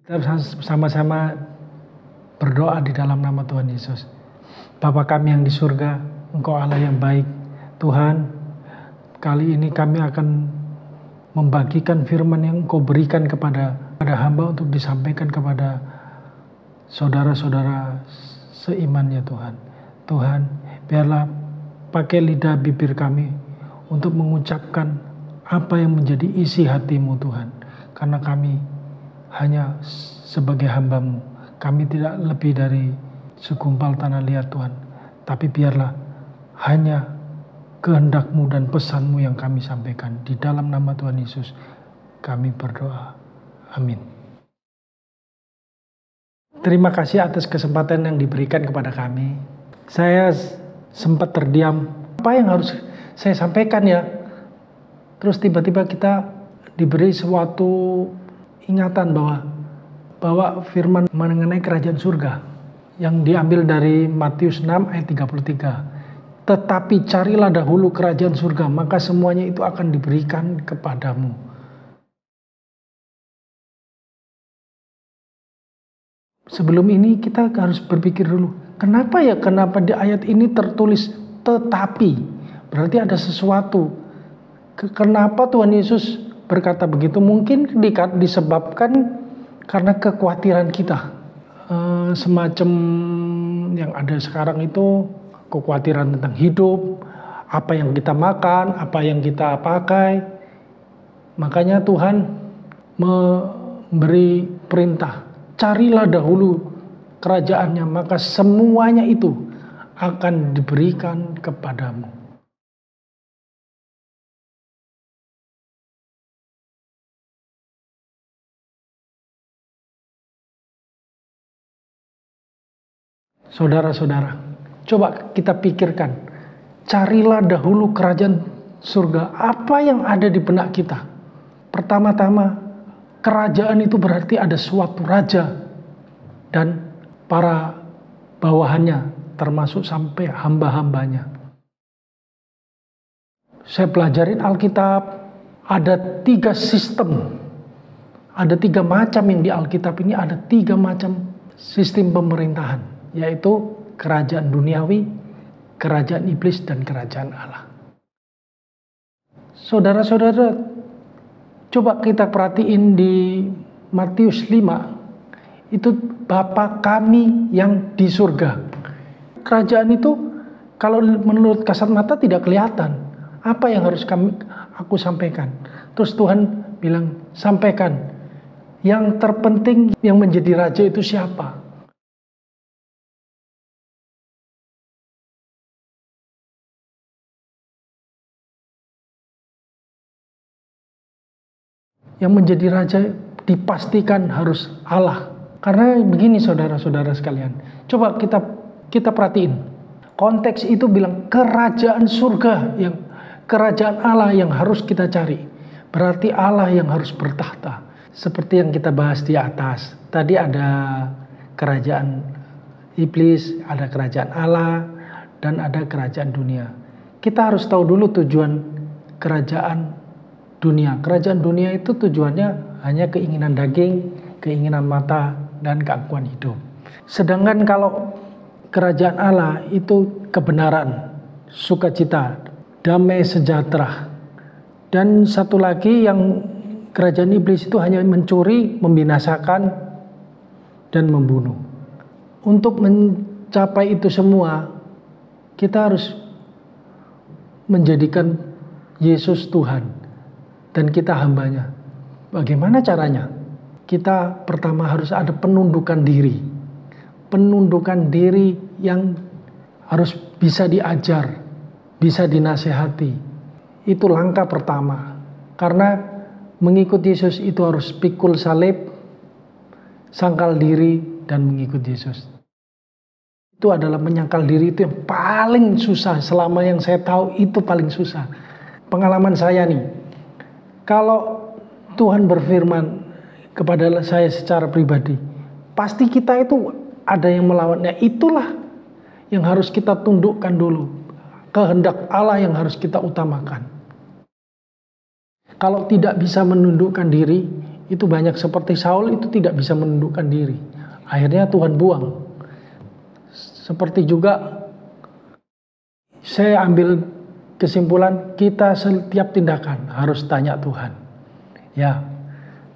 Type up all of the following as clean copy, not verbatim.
Kita sama-sama berdoa di dalam nama Tuhan Yesus. Bapa kami yang di surga, Engkau Allah yang baik. Tuhan, kali ini kami akan membagikan firman yang Engkau berikan kepada hamba untuk disampaikan kepada saudara-saudara seimannya Tuhan. Tuhan, biarlah pakai lidah bibir kami untuk mengucapkan apa yang menjadi isi hati-Mu Tuhan. Karena kami hanya sebagai hamba-Mu. Kami tidak lebih dari segumpal tanah liat Tuhan. Tapi biarlah hanya kehendak-Mu dan pesan-Mu yang kami sampaikan. Di dalam nama Tuhan Yesus kami berdoa. Amin. Terima kasih atas kesempatan yang diberikan kepada kami. Saya sempat terdiam. Apa yang harus saya sampaikan ya? Terus tiba-tiba kita diberi suatu ingatan bahwa firman mengenai kerajaan surga yang diambil dari Matius 6 ayat 33. Tetapi carilah dahulu kerajaan surga, maka semuanya itu akan diberikan kepadamu. Sebelum ini kita harus berpikir dulu, kenapa di ayat ini tertulis tetapi? Berarti ada sesuatu. Kenapa Tuhan Yesus berkata begitu? Mungkin disebabkan karena kekhawatiran kita. Semacam yang ada sekarang itu kekhawatiran tentang hidup, apa yang kita makan, apa yang kita pakai. Makanya Tuhan memberi perintah, carilah dahulu kerajaannya, maka semuanya itu akan diberikan kepadamu. Saudara-saudara, coba kita pikirkan, carilah dahulu kerajaan surga. Apa yang ada di benak kita? Pertama-tama, kerajaan itu berarti ada suatu raja dan para bawahannya, termasuk sampai hamba-hambanya. Saya pelajarin Alkitab, ada 3 sistem, ada 3 macam yang di Alkitab ini, ada 3 macam sistem pemerintahan. Yaitu kerajaan duniawi, kerajaan iblis, dan kerajaan Allah. Saudara-saudara, coba kita perhatiin di Matius 5, itu Bapa kami yang di surga. Kerajaan itu kalau menurut kasat mata tidak kelihatan. Apa yang harus aku sampaikan? Terus Tuhan bilang, sampaikan. Yang terpenting yang menjadi raja itu siapa? Yang menjadi raja dipastikan harus Allah. Karena begini saudara-saudara sekalian. Coba kita perhatiin. Konteks itu bilang kerajaan surga, yang kerajaan Allah yang harus kita cari. Berarti Allah yang harus bertahta. Seperti yang kita bahas di atas. Tadi ada kerajaan iblis, ada kerajaan Allah, dan ada kerajaan dunia. Kita harus tahu dulu tujuan kerajaan dunia. Kerajaan dunia itu tujuannya hanya keinginan daging, keinginan mata, dan keangkuhan hidup. Sedangkan kalau kerajaan Allah itu kebenaran, sukacita, damai sejahtera. Dan satu lagi yang kerajaan iblis itu hanya mencuri, membinasakan, dan membunuh. Untuk mencapai itu semua, kita harus menjadikan Yesus Tuhan. Dan kita hambanya. Bagaimana caranya? Kita pertama harus ada penundukan diri. Penundukan diri yang harus bisa diajar, bisa dinasehati. Itu langkah pertama. Karena mengikut Yesus itu harus pikul salib, sangkal diri, dan mengikut Yesus. Itu adalah menyangkal diri, itu yang paling susah. Selama yang saya tahu itu paling susah. Pengalaman saya nih. Kalau Tuhan berfirman kepada saya secara pribadi, pasti kita itu ada yang melawannya. Itulah yang harus kita tundukkan dulu. Kehendak Allah yang harus kita utamakan. Kalau tidak bisa menundukkan diri, itu banyak seperti Saul itu tidak bisa menundukkan diri. Akhirnya Tuhan buang. Seperti juga saya ambil kesimpulan, kita setiap tindakan harus tanya Tuhan. Ya,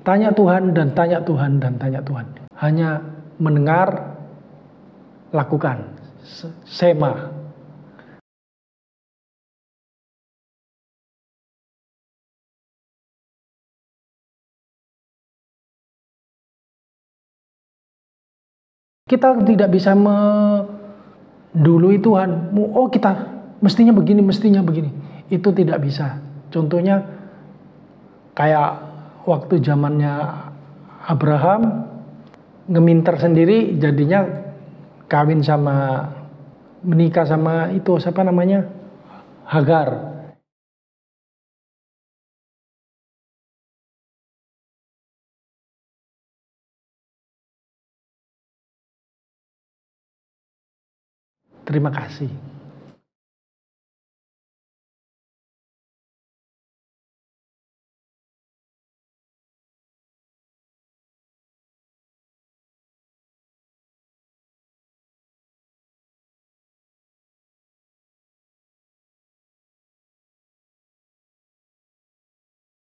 tanya Tuhan dan tanya Tuhan dan tanya Tuhan. Hanya mendengar, lakukan. Sema. Kita tidak bisa mendului Tuhan. Oh, kita mestinya begini, mestinya begini. Itu tidak bisa. Contohnya kayak waktu zamannya Abraham ngeminter sendiri, jadinya kawin sama, menikah sama itu siapa namanya, Hagar. Terima kasih.